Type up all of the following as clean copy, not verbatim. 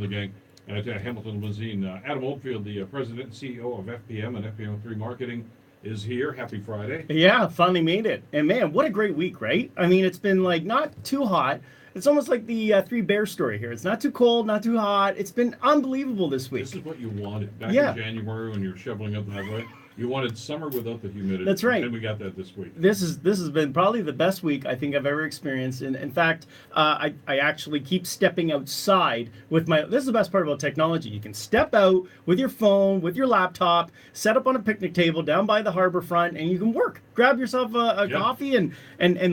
from the gang at Hamilton Limousine. Adam Oldfield, the president and CEO of FPM and FPM3 Marketing, is here. Happy Friday. Yeah, finally made it. And man, what a great week, right? I mean, it's been like not too hot. It's almost like the Three Bears story here. It's not too cold, not too hot. It's been unbelievable this week. This is what you wanted back in January when you were shoveling up the driveway. You wanted summer without the humidity. That's right. And we got that this week. This has been probably the best week I think I've ever experienced. And in fact, I actually keep stepping outside with my. This is the best part about technology. You can step out with your phone, with your laptop, set up on a picnic table down by the harbor front, and you can work. Grab yourself a coffee and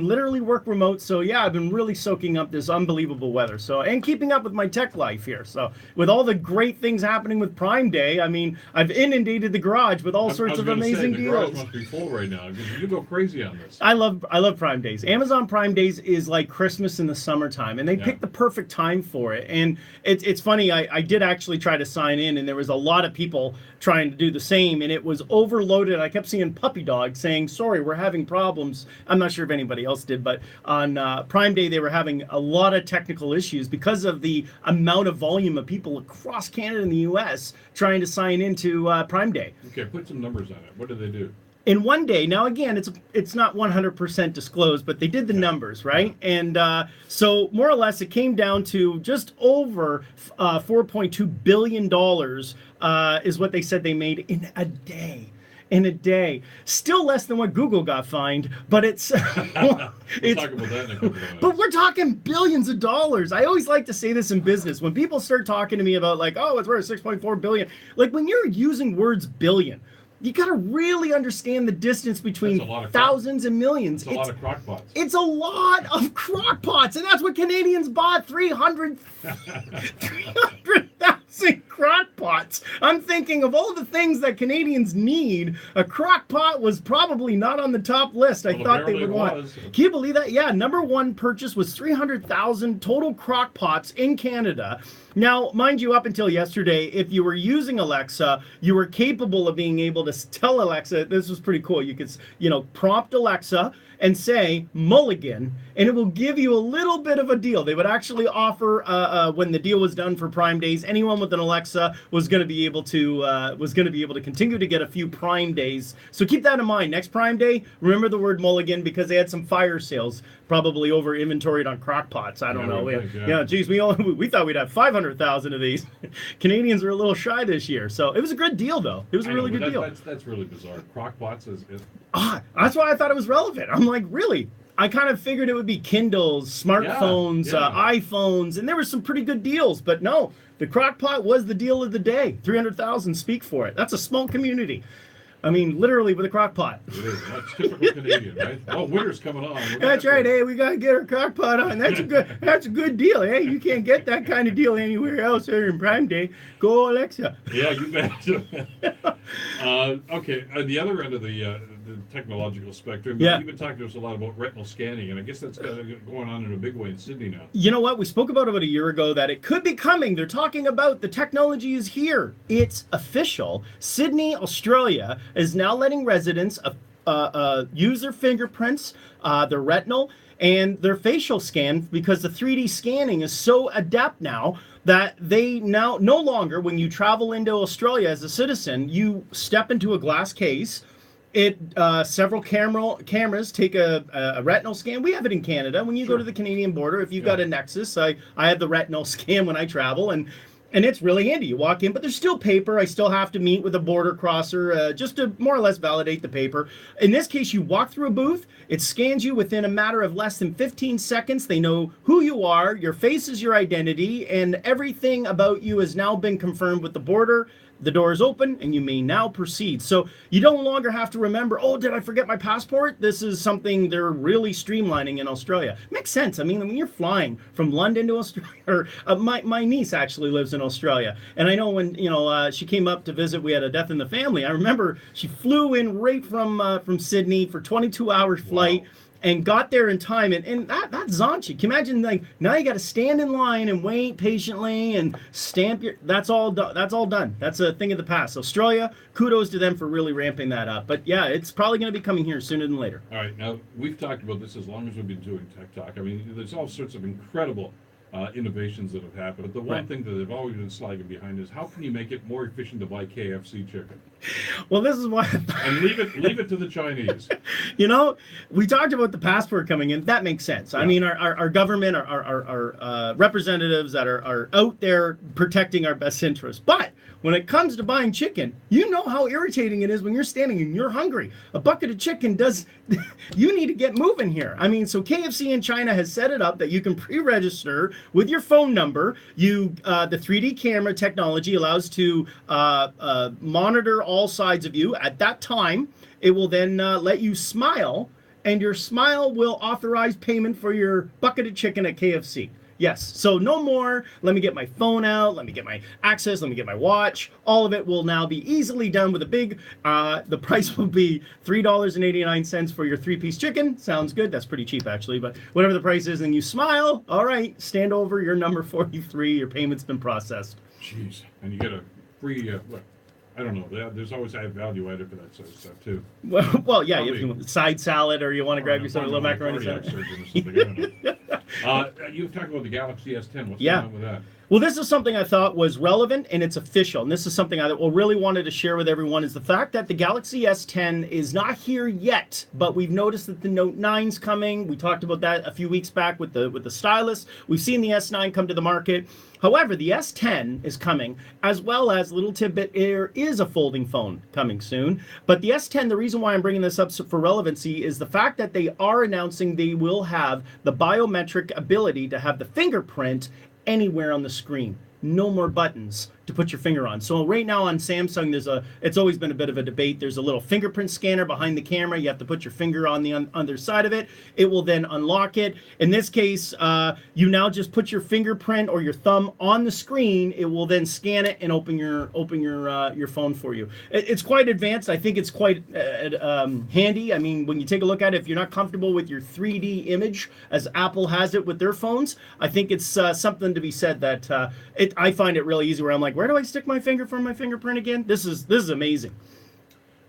literally work remote. So yeah, I've been really soaking up this unbelievable weather. So and keeping up with my tech life here. So with all the great things happening with Prime Day, I mean, I've inundated the garage with all sorts of amazing deals. The garage must be full right now. You go crazy on this. I love Prime Days. Amazon Prime Days is like Christmas in the summertime, and they picked the perfect time for it. And it's funny. I did actually try to sign in, and there was a lot of people trying to do the same, and it was overloaded. I kept seeing Puppy Dog saying, "Sorry, we're having problems." I'm not sure if anybody else did, but on Prime Day they were having a lot of technical issues because of the amount of volume of people across Canada and the U.S. trying to sign into Prime Day. Okay, put some numbers on it. What do they do? In one day, now again, it's not 100% disclosed, but they did the numbers, right? And so more or less, it came down to just over $4.2 billion is what they said they made in a day. In a day, still less than what Google got fined, but it's we'll talk about that in a couple of minutes. But we're talking billions of dollars. I always like to say this in business when people start talking to me about like, oh, it's worth 6.4 billion. Like when you're using words billion, you got to really understand the distance between thousands and millions. It's a lot of crock pots. It's a lot of crock pots, and that's what Canadians bought, 300,000 crock pots. I'm thinking of all the things that Canadians need, a crock pot was probably not on the top list. I thought they would want. Can you believe that? Yeah, number one purchase was 300,000 total crock pots in Canada. Now, mind you, up until yesterday, if you were using Alexa, you were capable of being able to tell Alexa, this was pretty cool. You could, prompt Alexa and say Mulligan, and it will give you a little bit of a deal. They would actually offer when the deal was done for Prime Days, anyone with an Alexa was going to be able to continue to get a few Prime Days. So keep that in mind. Next Prime Day, remember the word Mulligan because they had some fire sales, probably over inventoried on crock pots. I don't know. Geez, we thought we'd have 500,000 of these. Canadians are a little shy this year, so it was a good deal though. It was a really good deal. That's really bizarre. Crock pots is. That's why I thought it was relevant. I'm like, really? I kind of figured it would be Kindles, smartphones, iPhones, and there were some pretty good deals. But no, the crock pot was the deal of the day. 300,000 speak for it. That's a small community. I mean, literally with a crock pot. It is. That's typical Canadian, right? Oh, winter's coming on. That's right. Hey, we got to get our crock pot on. That's a good deal. Hey, you can't get that kind of deal anywhere else here in Prime Day. Go Alexa. Yeah, you bet. Okay, at the other end of the technological spectrum, you've been talking to us a lot about retinal scanning, and I guess that's going on in a big way in Sydney now. You know what? We spoke about a year ago that it could be coming. They're talking about the technology is here. It's official. Sydney, Australia is now letting residents use their fingerprints, their retinal, and their facial scan because the 3D scanning is so adept now that they now no longer, when you travel into Australia as a citizen, you step into a glass case. Several cameras take a retinal scan. We have it in Canada. When you go to the Canadian border, if you've got a Nexus, I have the retinal scan when I travel, and it's really handy. You walk in, but there's still paper. I still have to meet with a border crosser just to more or less validate the paper. In this case, you walk through a booth. It scans you within a matter of less than 15 seconds. They know who you are. Your face is your identity, and everything about you has now been confirmed with the border. The door is open, and you may now proceed. So you don't longer have to remember, oh, did I forget my passport? This is something they're really streamlining in Australia. Makes sense. I mean, when you're flying from London to Australia, or my niece actually lives in Australia, and I know when she came up to visit, we had a death in the family. I remember she flew in right from Sydney for 22-hour flight. Wow. And got there in time, and that's Zonchi. Can you imagine, like, now you got to stand in line and wait patiently and stamp your. That's all done. That's a thing of the past. Australia, kudos to them for really ramping that up. But yeah, it's probably going to be coming here sooner than later. All right, now we've talked about this as long as we've been doing Tech Talk. I mean, there's all sorts of incredible innovations that have happened. But the one thing that they've always been slagging behind is how can you make it more efficient to buy KFC chicken? Well, this is why. And leave it to the Chinese. You know, we talked about the passport coming in. That makes sense. Yeah. I mean, our government, our representatives that are out there protecting our best interests. But when it comes to buying chicken, you know how irritating it is when you're standing and you're hungry. A bucket of chicken does. You need to get moving here. I mean, so KFC in China has set it up that you can pre-register with your phone number. The 3D camera technology allows to monitor all sides of you. At that time, it will then let you smile, and your smile will authorize payment for your bucket of chicken at KFC. Yes, so no more, let me get my phone out, let me get my access, let me get my watch. All of it will now be easily done with a big, the price will be $3.89 for your 3-piece chicken. Sounds good, that's pretty cheap actually, but whatever the price is, and you smile, all right, stand over, you're number 43, your payment's been processed. Jeez, and you get a free, I don't know, there's always a value added for that sort of stuff too. Well, yeah, if you want side salad or you want to grab yourself a little macaroni salad. You've talked about the Galaxy S10. What's going on with that? Well, this is something I thought was relevant and it's official. And this is something I really wanted to share with everyone is the fact that the Galaxy S10 is not here yet, but we've noticed that the Note 9's coming. We talked about that a few weeks back with the stylus. We've seen the S9 come to the market. However, the S10 is coming, as well as little tidbit, there is a folding phone coming soon. But the S10, the reason why I'm bringing this up for relevancy is the fact that they are announcing they will have the biometric ability to have the fingerprint anywhere on the screen. No more buttons to put your finger on. So right now on Samsung, it's always been a bit of a debate. There's a little fingerprint scanner behind the camera. You have to put your finger on the other side of it. It will then unlock it. In this case, you now just put your fingerprint or your thumb on the screen. It will then scan it and open your phone for you. It's quite advanced. I think it's quite handy. I mean, when you take a look at it, if you're not comfortable with your 3D image as Apple has it with their phones, I think it's something to be said that I find it really easy where I'm like, where do I stick my finger for my fingerprint again? This is amazing.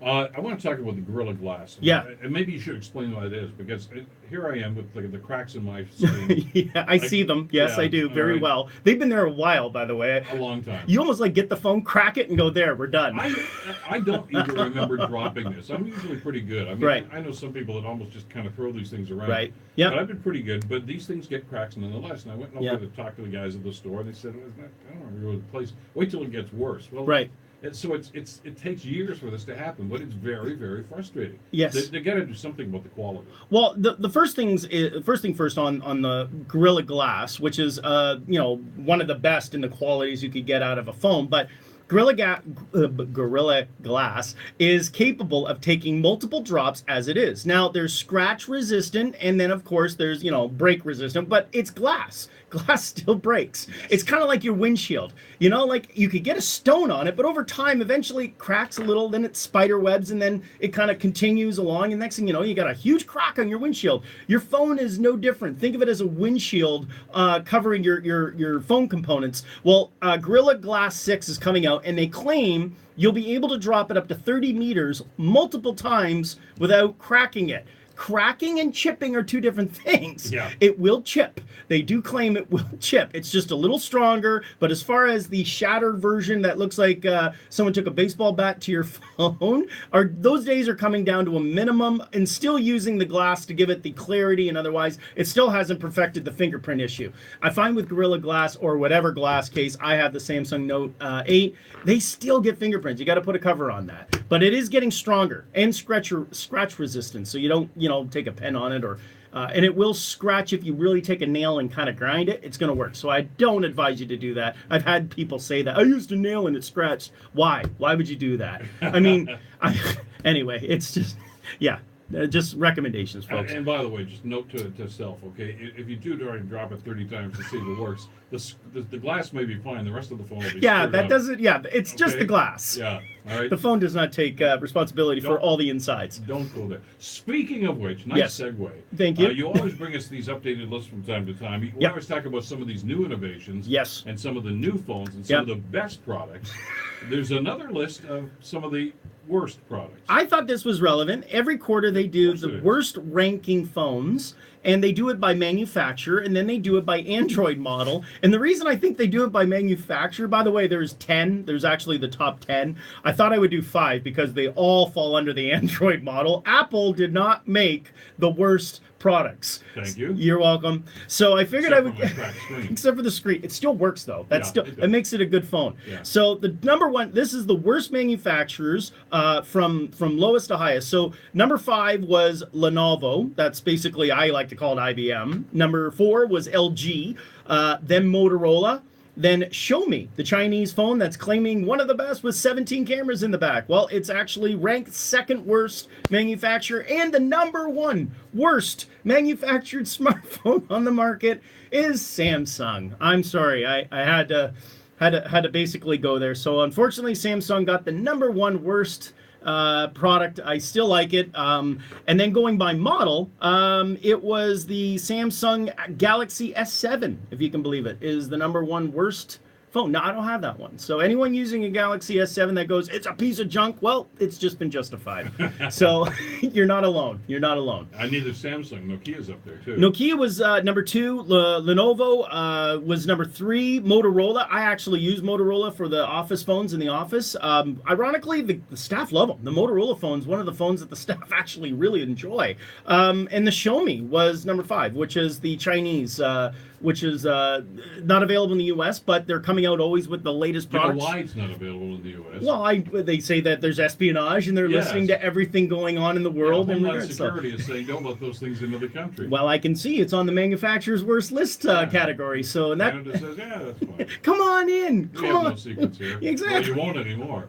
I want to talk about the Gorilla Glass. Yeah. And maybe you should explain what it is, because here I am with the cracks in my screen. Yeah, I see them. Yes, yeah, I do very well. They've been there a while, by the way. A long time. You almost like get the phone, crack it, and go, there, we're done. I don't even remember dropping this. I'm usually pretty good. I mean, I know some people that almost just kind of throw these things around. Right. Yeah. But I've been pretty good. But these things get cracks nonetheless. And I went over to talk to the guys at the store, and they said, I don't remember the place. Wait till it gets worse. Well, right. And so it takes years for this to happen, but it's very, very frustrating. Yes, they got to do something about the quality. Well, the first thing first on the Gorilla Glass, which is one of the best in the qualities you could get out of a phone, but Gorilla Glass is capable of taking multiple drops as it is. Now, there's scratch resistant, and then of course there's break resistant, but it's glass. Glass still breaks. It's kind of like your windshield. Like you could get a stone on it, but over time, eventually it cracks a little, then it spider webs, and then it kind of continues along, and next thing you know, you got a huge crack on your windshield. Your phone is no different. Think of it as a windshield covering your phone components. Well, Gorilla Glass 6 is coming out, and they claim you'll be able to drop it up to 30 meters multiple times without cracking it. Cracking and chipping are two different things. Yeah. It will chip. They do claim it will chip. It's just a little stronger, but as far as the shattered version that looks like someone took a baseball bat to your phone, those days are coming down to a minimum, and still using the glass to give it the clarity, and otherwise it still hasn't perfected the fingerprint issue. I find with Gorilla Glass or whatever glass case, I have the Samsung Note 8, they still get fingerprints. You got to put a cover on that. But it is getting stronger and scratch resistant, so you don't take a pen on it, or and it will scratch if you really take a nail and kind of grind it. It's going to work. So I don't advise you to do that. I've had people say that I used a nail and it scratched. Why would you do that? I mean, anyway, it's just just recommendations, folks. And by the way, just note to self, okay? If you do drop it 30 times to see if it works, the glass may be fine. The rest of the phone will be doesn't. Yeah, it's just the glass. Yeah, all right. The phone does not take responsibility for all the insides. Don't go there. Speaking of which, nice segue. Thank you. You always bring us these updated lists from time to time. We always talk about some of these new innovations. Yes. And some of the new phones and some of the best products. There's another list of some of the worst products. I thought this was relevant. Every quarter they do the worst ranking phones, and they do it by manufacturer, and then they do it by Android model. And the reason I think they do it by manufacturer, by the way, there's 10. There's actually the top 10. I thought I would do 5 because they all fall under the Android model. Apple did not make the worst products. Thank you. You're welcome. So I figured I would, screen. except for the screen, it still works though. That's still, it makes it a good phone. Yeah. So the number one, this is the worst manufacturers from lowest to highest. So number 5 was Lenovo. That's basically, I like to call it IBM. Number 4 was LG. Then Motorola. Then Xiaomi, the Chinese phone that's claiming one of the best with 17 cameras in the back. Well, it's actually ranked second worst manufacturer, and the number 1 worst manufactured smartphone on the market is Samsung. I'm sorry, I had to basically go there. So unfortunately, Samsung got the number 1 worst product. I still like it. And then going by model, it was the Samsung Galaxy S7, if you can believe it, is the number 1 worst phone. No, I don't have that one. So anyone using a Galaxy S7 that goes, it's a piece of junk, well, it's just been justified. So you're not alone. You're not alone. I needed Samsung. Nokia's up there too. Nokia was number 2. Lenovo was number 3. Motorola. I actually use Motorola for the office phones in the office. Ironically, the staff love them. The Motorola phone's one of the phones that the staff actually really enjoy. And the Xiaomi was number 5, which is the Chinese, which is not available in the U.S., but they're coming out always with the latest products. Why it's not available in the U.S.? Well, they say that there's espionage, and they're listening to everything going on in the world. And Homeland Security is saying don't let those things into the country. Well, I can see it's on the manufacturer's worst list category. So and that Canada says, yeah, that's fine. Come on in. We have no secrets here. Exactly. Well, you won't anymore.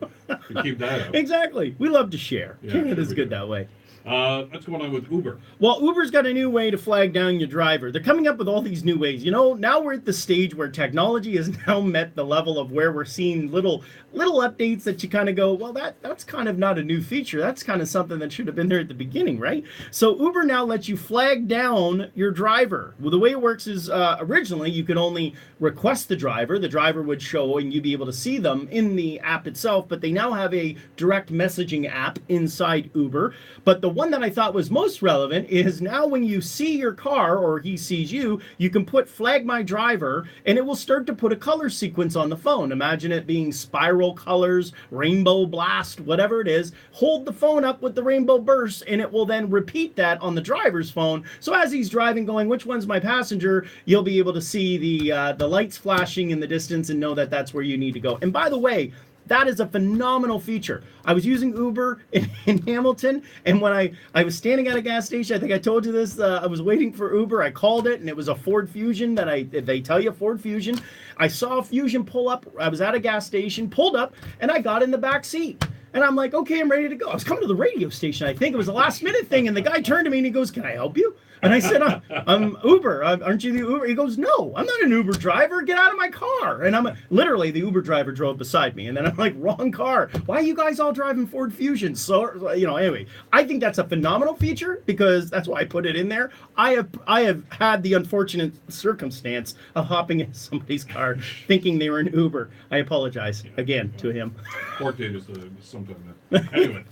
You keep that up. Exactly. We love to share. Yeah, Canada's sure good that way. What's going on with Uber? Well, Uber's got a new way to flag down your driver. They're coming up with all these new ways. You know, now we're at the stage where technology has now met the level of where we're seeing little updates that you kind of go, well, that's kind of not a new feature. That's kind of something that should have been there at the beginning, right? So Uber now lets you flag down your driver. Well, the way it works is originally you could only request the driver. The driver would show and you'd be able to see them in the app itself, but they now have a direct messaging app inside Uber. But the one that I thought was most relevant is now when you see your car or he sees you, you can put flag my driver and it will start to put a color sequence on the phone. Imagine it being spiral colors, rainbow blast, whatever it is. Hold the phone up with the rainbow burst and it will then repeat that on the driver's phone. So as he's driving going, which one's my passenger, you'll be able to see the lights flashing in the distance and know that that's where you need to go. And by the way, that is a phenomenal feature. I was using Uber in Hamilton, and when I was standing at a gas station, I think I told you this, I was waiting for Uber. I called it, and it was a Ford Fusion they tell you, Ford Fusion. I saw a Fusion pull up. I was at a gas station, pulled up, and I got in the back seat. And I'm like, okay, I'm ready to go. I was coming to the radio station, I think. It was a last minute thing, and the guy turned to me, and he goes, can I help you? And I said, I'm Uber. Aren't you the Uber? He goes, no, I'm not an Uber driver. Get out of my car. And literally, the Uber driver drove beside me. And then I'm like, wrong car. Why are you guys all driving Ford Fusions? So, anyway, I think that's a phenomenal feature because that's why I put it in there. I have had the unfortunate circumstance of hopping in somebody's car thinking they were an Uber. I apologize again to him. Court date is sometime. Anyway.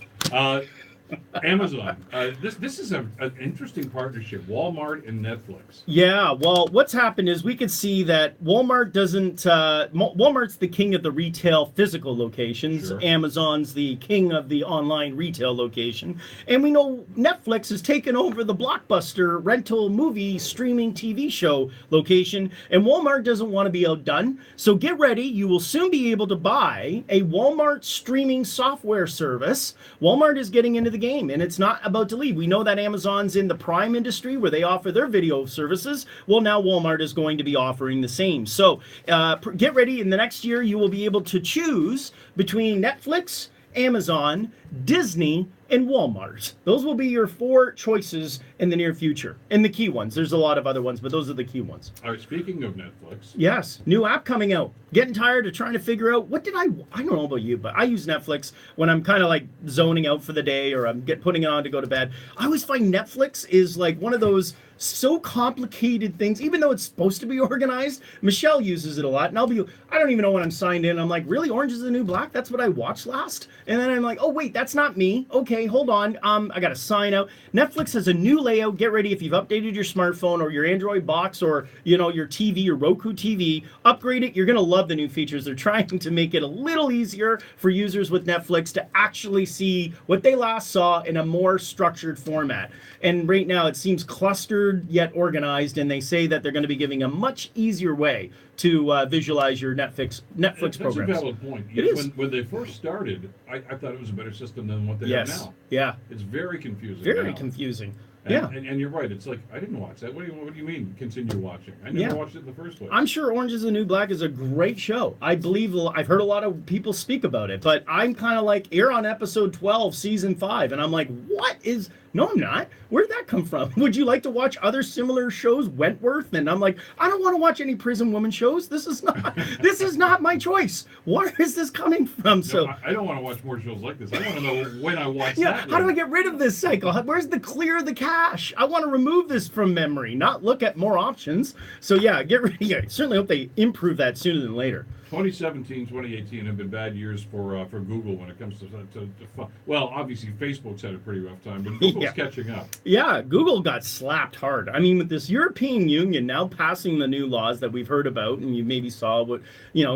Amazon. This is an interesting partnership. Walmart and Netflix. Yeah, well, what's happened is we could see that Walmart doesn't. Walmart's the king of the retail physical locations. Sure. Amazon's the king of the online retail location, and we know Netflix has taken over the blockbuster rental movie streaming TV show location, and Walmart doesn't want to be outdone. So get ready. You will soon be able to buy a Walmart streaming software service. Walmart is getting into the game, and it's not about to leave. We know that Amazon's in the Prime industry where they offer their video services. Well, now Walmart is going to be offering the same. So get ready. In the next year, you will be able to choose between Netflix, Amazon, Disney, and Walmart. Those will be your 4 choices in the near future. And the key ones. There's a lot of other ones, but those are the key ones. All right, speaking of Netflix. Yes, new app coming out. Getting tired of trying to figure out I don't know about you, but I use Netflix when I'm kind of like zoning out for the day or I'm putting it on to go to bed. I always find Netflix is like one of those so complicated things, even though it's supposed to be organized. Michelle uses it a lot, and I don't even know when I'm signed in. I'm like, really? Orange is the New Black? That's what I watched last? And then I'm like, oh, wait, that's not me. Okay, hold on. I got to sign out. Netflix has a new layout. Get ready if you've updated your smartphone or your Android box or, your TV, your Roku TV. Upgrade it. You're going to love the new features. They're trying to make it a little easier for users with Netflix to actually see what they last saw in a more structured format. And right now it seems clustered yet organized, and they say that they're going to be giving a much easier way to visualize your Netflix programs. That's a valid point. It is. When they first started, I thought it was a better system than what they have now. Yeah. It's very confusing. Very now. confusing. And you're right. It's like, I didn't watch that. What do you mean continue watching? I never watched it in the first place. I'm sure Orange is the New Black is a great show. I believe I've heard a lot of people speak about it, but I'm kind of like, you're on episode 12, season 5, and I'm like, what is... No, I'm not. Where'd that come from? Would you like to watch other similar shows, Wentworth? And I'm like, I don't want to watch any prison woman shows. This is not my choice. Where is this coming from? No, I don't want to watch more shows like this. I want to know when I watch that. How do I get rid of this cycle? Where's the clear the cache? I want to remove this from memory, not look at more options. So yeah, get rid. Yeah, certainly hope they improve that sooner than later. 2017, 2018 have been bad years for Google when it comes to fun. Well, obviously Facebook's had a pretty rough time, but Google's catching up. Yeah, Google got slapped hard. I mean, with this European Union now passing the new laws that we've heard about, and you maybe saw what,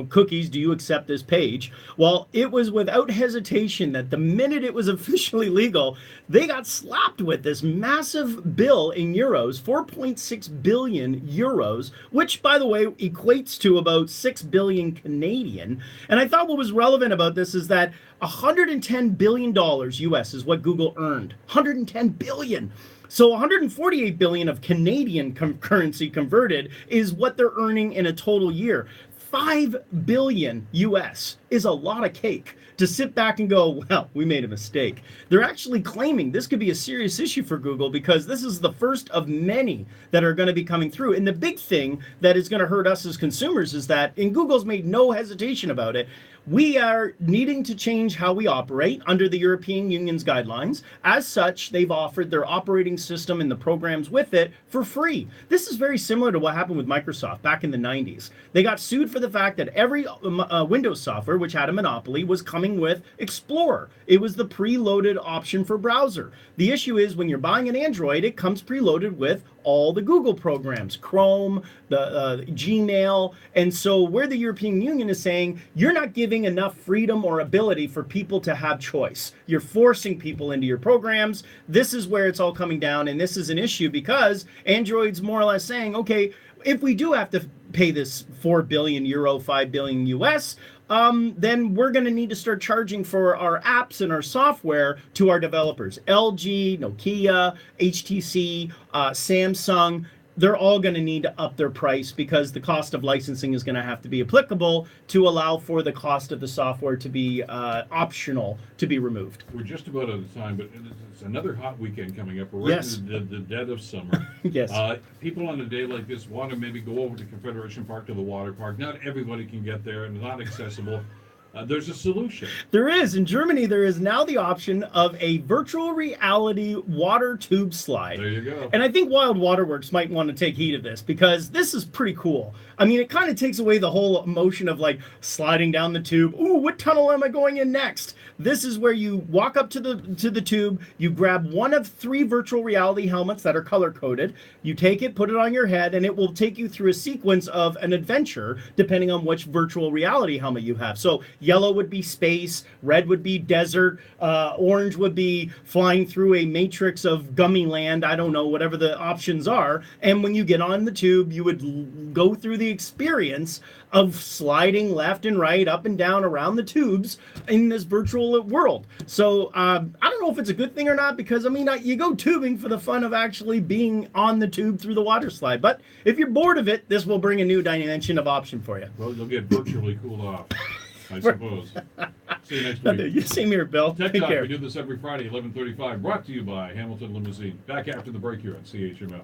cookies, do you accept this page? Well, it was without hesitation that the minute it was officially legal, they got slapped with this massive bill in euros, 4.6 billion euros, which, by the way, equates to about 6 billion Canadian. And I thought what was relevant about this is that $110 billion US is what Google earned. 110 billion. So 148 billion of Canadian currency converted is what they're earning in a total year. 5 billion US is a lot of cake to sit back and go, well, we made a mistake. They're actually claiming this could be a serious issue for Google because this is the first of many that are going to be coming through. And the big thing that is going to hurt us as consumers is that, and Google's made no hesitation about it, we are needing to change how we operate under the European Union's guidelines. As such, they've offered their operating system and the programs with it for free. This is very similar to what happened with Microsoft back in the 90s. They got sued for the fact that every Windows software, which had a monopoly, was coming with Explorer. It was the preloaded option for browser. The issue is when you're buying an Android, it comes preloaded with all the Google programs, Chrome, the Gmail. And so where the European Union is saying, you're not giving enough freedom or ability for people to have choice. You're forcing people into your programs. This is where it's all coming down. And this is an issue because Android's more or less saying, okay, if we do have to pay this 4 billion euro, 5 billion US, then we're going to need to start charging for our apps and our software to our developers. LG, Nokia, HTC, Samsung, they're all going to need to up their price because the cost of licensing is going to have to be applicable to allow for the cost of the software to be optional to be removed. We're just about out of time, but it's another hot weekend coming up. We're right in the dead of summer. Yes. People on a day like this want to maybe go over to Confederation Park, to the water park. Not everybody can get there and not accessible. There's a solution. There is. In Germany, there is now the option of a virtual reality water tube slide. There you go. And I think Wild Waterworks might want to take heed of this because this is pretty cool. I mean, it kind of takes away the whole emotion of like sliding down the tube. Ooh, what tunnel am I going in next? This is where you walk up to the tube, you grab one of 3 virtual reality helmets that are color-coded, you take it, put it on your head, and it will take you through a sequence of an adventure depending on which virtual reality helmet you have. So yellow would be space, red would be desert, orange would be flying through a matrix of gummy land, I don't know, whatever the options are. And when you get on the tube, you would go through the experience of sliding left and right, up and down around the tubes in this virtual world. So I don't know if it's a good thing or not because, I mean, you go tubing for the fun of actually being on the tube through the water slide. But if you're bored of it, this will bring a new dimension of option for you. Well, you'll get virtually cooled off, I suppose. See you next week. You see me here, Bill. Tech Take Talk, care. we do this every Friday, 11:35, brought to you by Hamilton Limousine. Back after the break here on CHML.